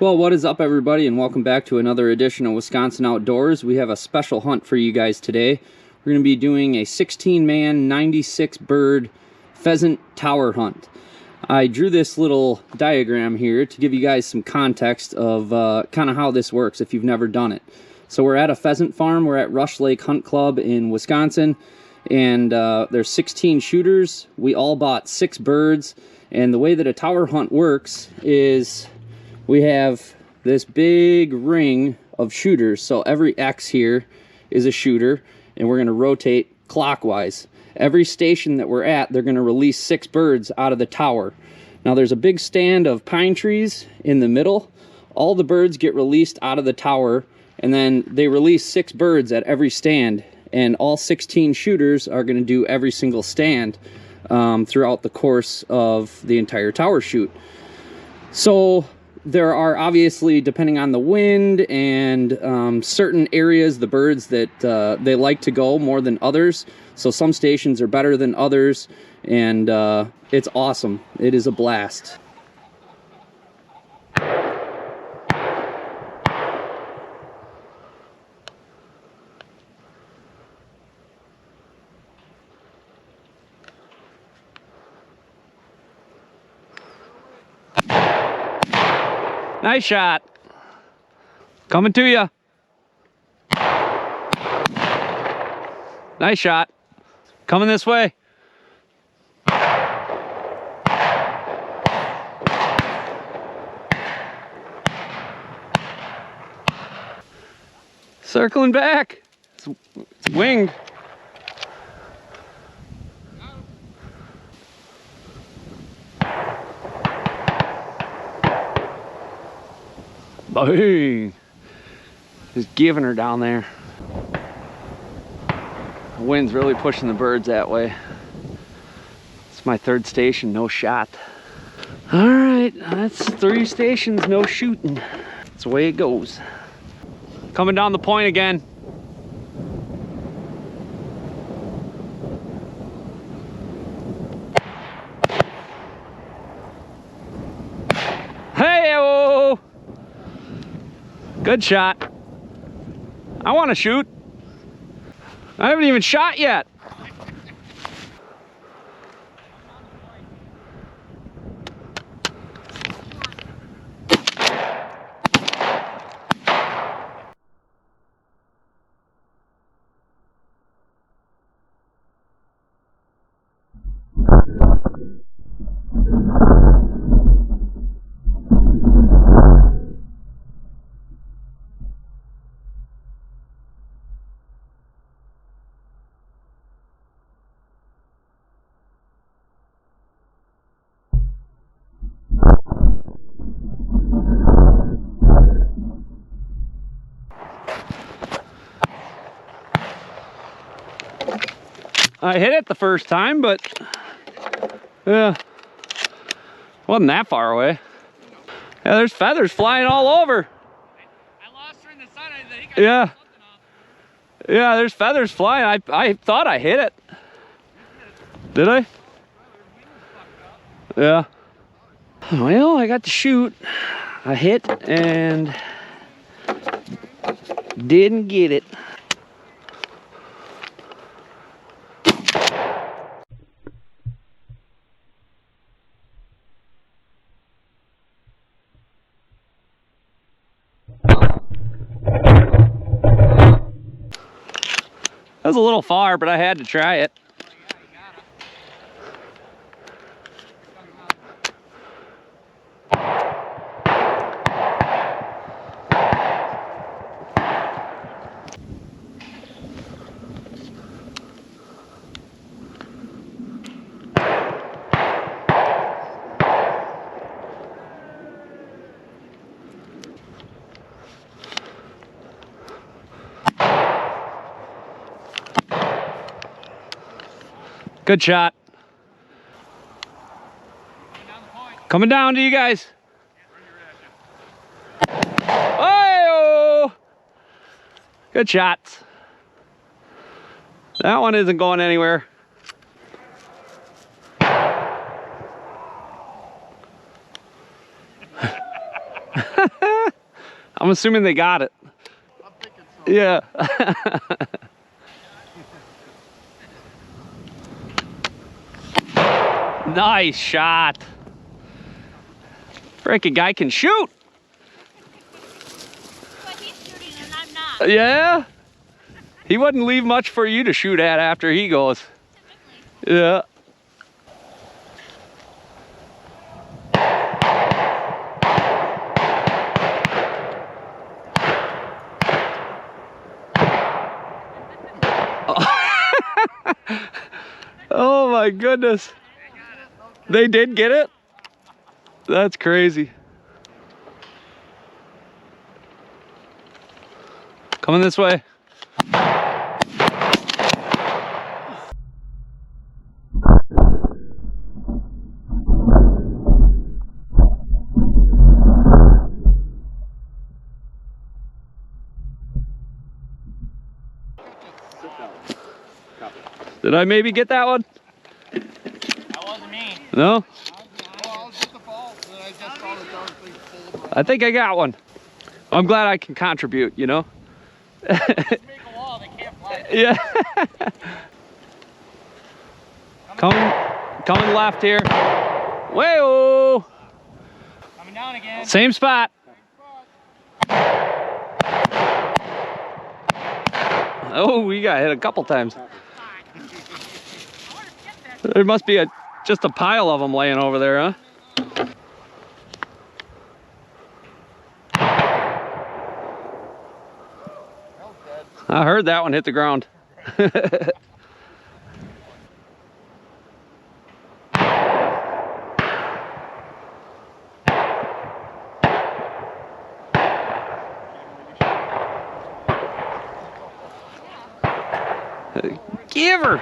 Well, what is up, everybody, and welcome back to another edition of Wisconsin Outdoors. We have a special hunt for you guys today. We're going to be doing a 16-man, 96-bird pheasant tower hunt. I drew this little diagram here to give you guys some context of kind of how this works if you've never done it. So we're at a pheasant farm. We're at Rush Lake Hunt Club in Wisconsin, and there's 16 shooters. We all bought 6 birds, and the way that a tower hunt works is we have this big ring of shooters. So every X here is a shooter, and we're going to rotate clockwise. Every station that we're at, they're going to release 6 birds out of the tower. Now there's a big stand of pine trees in the middle. All the birds get released out of the tower, and then they release 6 birds at every stand, and all 16 shooters are going to do every single stand throughout the course of the entire tower shoot. So there are obviously, depending on the wind and certain areas, the birds that they like to go more than others. So some stations are better than others, and it's awesome. It is a blast. Nice shot. Coming to you. Nice shot. Coming this way. Circling back. It's winged. Boom! Just giving her down there. The wind's really pushing the birds that way. It's my 3rd station, no shot. All right, that's 3 stations, no shooting. That's the way it goes. Coming down the point again. Hey-oh! Good shot. I want to shoot. I haven't even shot yet. I hit it the first time, but yeah, wasn't that far away. Yeah, there's feathers flying all over. I lost her in the sun. I think Yeah. Yeah, there's feathers flying. I thought I hit it. Did I? Yeah. Well, I got to shoot. I hit and didn't get it. That was a little far, but I had to try it. Good shot. Coming down to you guys. Oh! Good shots. That one isn't going anywhere. I'm assuming they got it. I'm thinking so. Yeah. Nice shot. Freaking guy can shoot. But he's shooting and I'm not. Yeah. He wouldn't leave much for you to shoot at after he goes. Typically. Yeah. Oh my goodness. They did get it? That's crazy. Coming this way. Did I maybe get that one? That wasn't me. No? Well, I was at the ball, and I just saw the darn thing fold around. I think I got one. I'm glad I can contribute, you know? Let's make a wall. They can't fly. Yeah. Coming left here. Way-oh! Coming down again. Same spot. Oh, we got hit a couple times. There must be just a pile of them laying over there, huh? I heard that one hit the ground. Give her.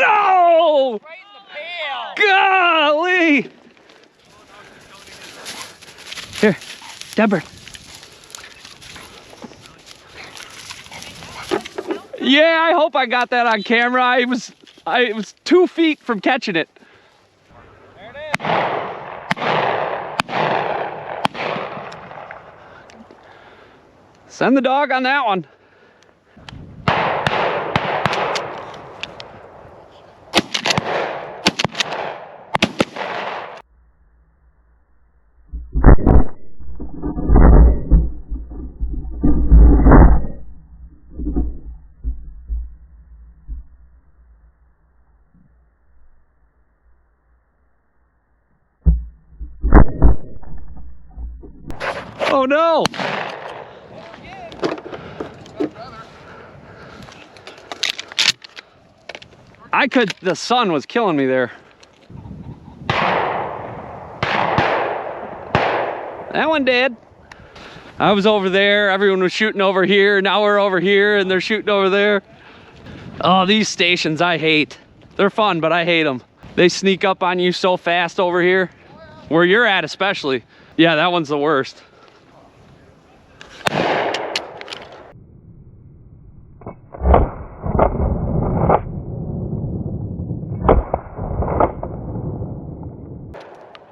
Oh! Right in the pail. Golly! Here, Deborah. Yeah, I hope I got that on camera. I was 2 feet from catching it. There it is. Send the dog on that one. Oh no! The sun was killing me there. That one did. I was over there, everyone was shooting over here, now we're over here and they're shooting over there. Oh, these stations I hate. They're fun, but I hate them. They sneak up on you so fast over here, where you're at especially. Yeah, that one's the worst.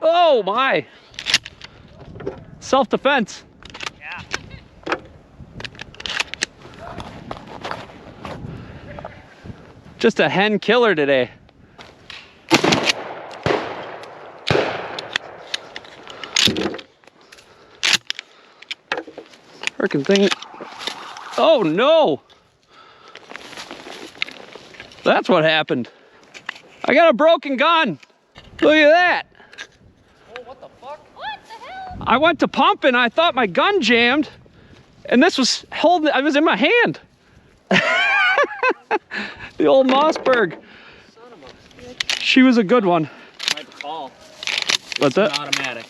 Oh my! Self-defense. Yeah. Just a hen killer today. Freaking thing. Oh no! That's what happened. I got a broken gun. Look at that. Oh, what the fuck? What the hell? I went to pump and I thought my gun jammed, and this was holding. I was in my hand. The old Mossberg. Son of a bitch. She was a good one. Might call. What's It's that? automatic.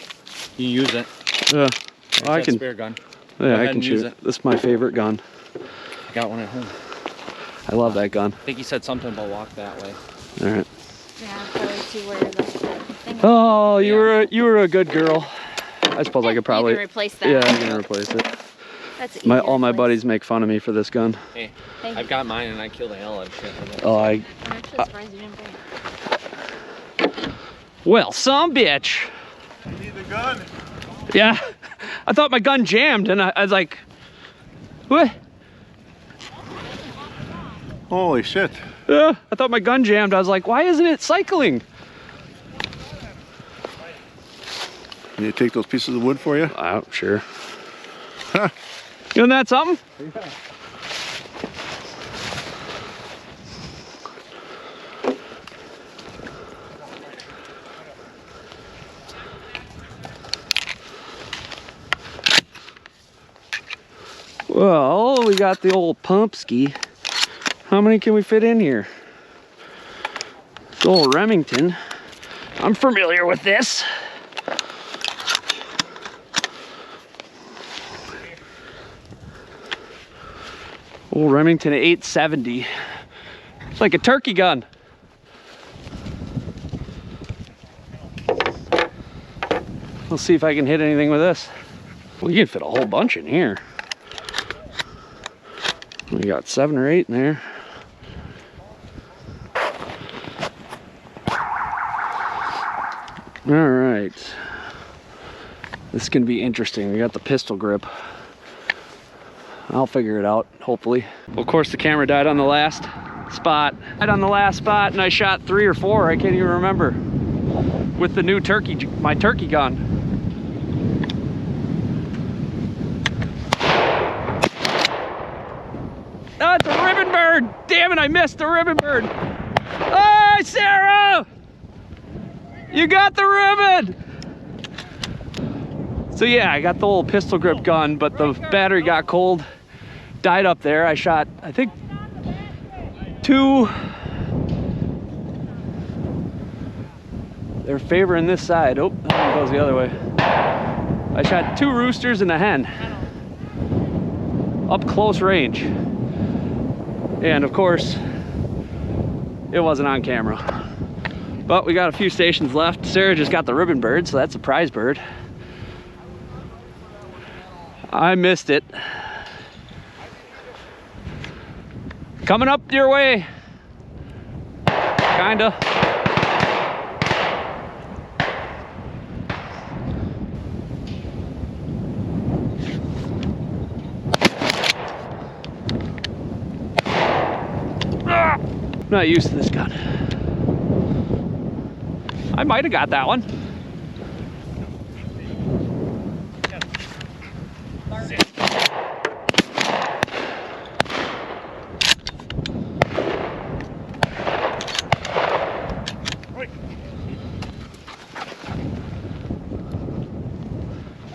You use it. Yeah, There's I that can. spare gun. Yeah, Go I ahead can and use shoot. it. This is my favorite gun. I got one at home. I love that gun. I think he said something about walk that way. All right. Yeah, I'm probably too worried about that thing. Oh, you were a good girl. I suppose I could probably. You can replace that. Yeah, I can replace it. That's easy to All my replace. buddies make fun of me for this gun. Hey, Thank I've you. got mine and I kill the hell out of shit with it. Oh, I'm actually surprised you didn't bring it. well, some bitch. You need the gun. Yeah, I thought my gun jammed, and I was like, what? Holy shit. I thought my gun jammed. I was like, why isn't it cycling? Can you take those pieces of wood for you? Oh, sure. Huh. Isn't that something? Yeah. Well, we got the old pump ski. How many can we fit in here? It's old Remington. I'm familiar with this. Old Remington 870. It's like a turkey gun. Let's see if I can hit anything with this. Well, you can fit a whole bunch in here. We got 7 or 8 in there. All right. This can be interesting. We got the pistol grip. I'll figure it out, hopefully. Well, of course, the camera died on the last spot. And I shot 3 or 4, I can't even remember, with the new my turkey gun. Oh, it's a ribbon bird! Damn it, I missed the ribbon bird! Hi, Sarah! You got the ribbon! So yeah, I got the old pistol grip gun, but the battery got cold, died up there. I shot, I think, 2. They're favoring this side. Oh, that one goes the other way. I shot 2 roosters and a hen. Up close range. And of course, it wasn't on camera. But we got a few stations left. Sarah just got the ribbon bird, so that's a prize bird. I missed it. Coming up your way. Kinda. I'm not used to this gun. I might have got that one.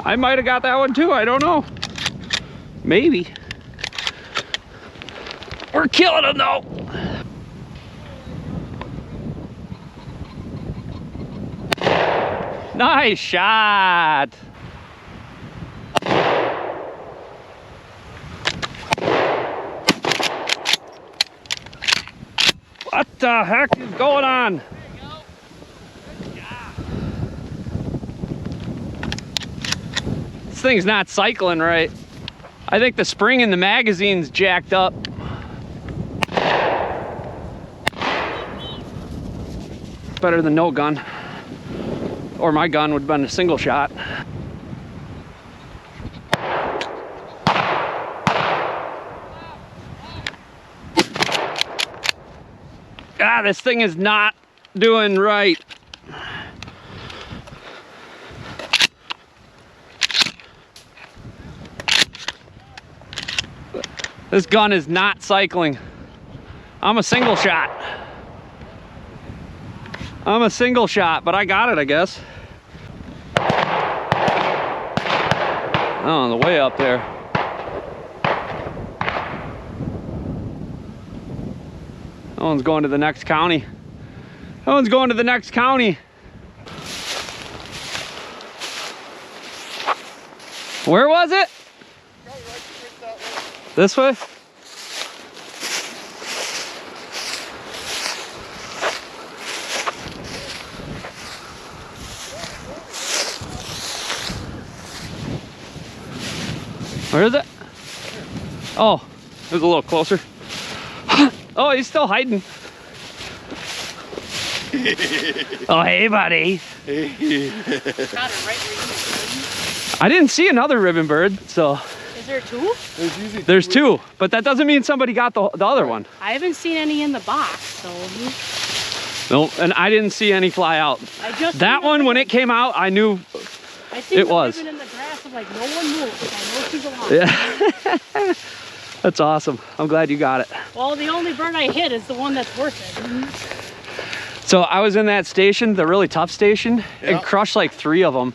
I might have got that one too, I don't know. Maybe. We're killing them though. Nice shot. What the heck is going on? This thing's not cycling right. I think the spring in the magazine's jacked up. Better than no gun. Or my gun would have been a single shot. Ah, this thing is not doing right. This gun is not cycling. I'm a single shot. I'm a single shot, but I got it, I guess. Oh, on the way up there. That one's going to the next county. That one's going to the next county. Where was it? This way? Where is it? Oh, it was a little closer. Oh, he's still hiding. Oh, hey, buddy. Got it right where you I didn't see another ribbon bird, so. Is there two? There's two, but that doesn't mean somebody got the other one. I haven't seen any in the box, so. Nope, and I didn't see any fly out. That one, when it came out, I knew it was. In the grass, I'm like, no one moves. I know she's alive. Yeah. That's awesome. I'm glad you got it. Well, the only bird I hit is the one that's worth it. So I was in that station, the really tough station, and crushed like 3 of them,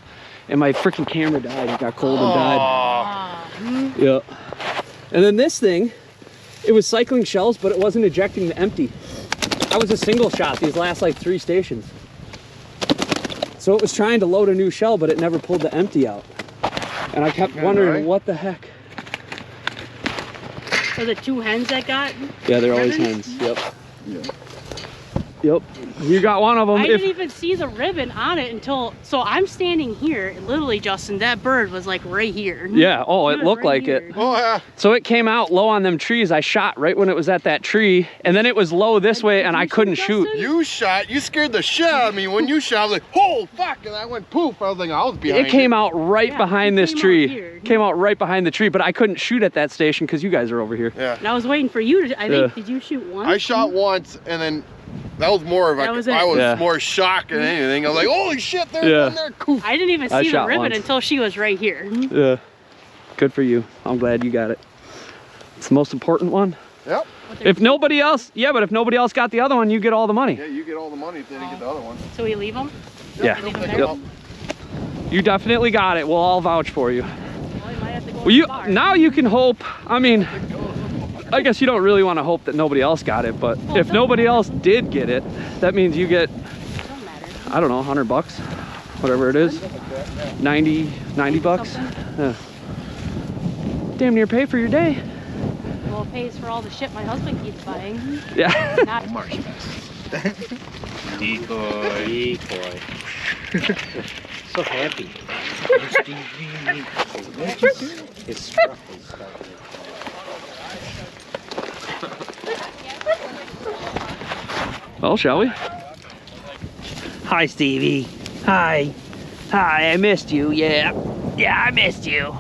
and my freaking camera died. It got cold and died. Yeah. And then this thing, it was cycling shells, but it wasn't ejecting the empty. I was a single shot these last like 3 stations. So it was trying to load a new shell, but it never pulled the empty out. And I kept wondering, what the heck? So the 2 hens that got? Yeah, they're always hens. Yep. Yep. You got one of them. I didn't even see the ribbon on it until, so I'm standing here, and literally, Justin, that bird was like right here. Yeah, oh, it looked like it. Oh, yeah. So it came out low on them trees. I shot right when it was at that tree, and then it was low this way, and I couldn't shoot. You scared the shit out of me when you shot. I was like, oh, fuck, and I went poof. I was like, I was behind it. Came out right behind this tree. Here. Came out right behind the tree, but I couldn't shoot at that station because you guys are over here. Yeah. And I was waiting for you to, I think, did you shoot once? I shot once, and then that was more of a, I was more shocked than anything. I was like, holy shit, there's one there. Cool. I didn't even see the ribbon until she was right here. Yeah. Good for you. I'm glad you got it. It's the most important one. Yep. If nobody else, but if nobody else got the other one, you get all the money. Yeah, you get all the money if they didn't get the other one. So we leave them? Yeah. Leave them there? You definitely got it. We'll all vouch for you. Well, you might have to go Well, now you can hope. I mean, I guess you don't really want to hope that nobody else got it, but if nobody else did get it, that means you get, I don't know, 100 bucks, whatever it is, 90 bucks. Yeah. Damn near pay for your day. Well, it pays for all the shit my husband keeps buying. Yeah. Not Decoy. So happy. It's struck. Well, shall we? Hi, Stevie. Hi. Hi, I missed you. Yeah. Yeah, I missed you.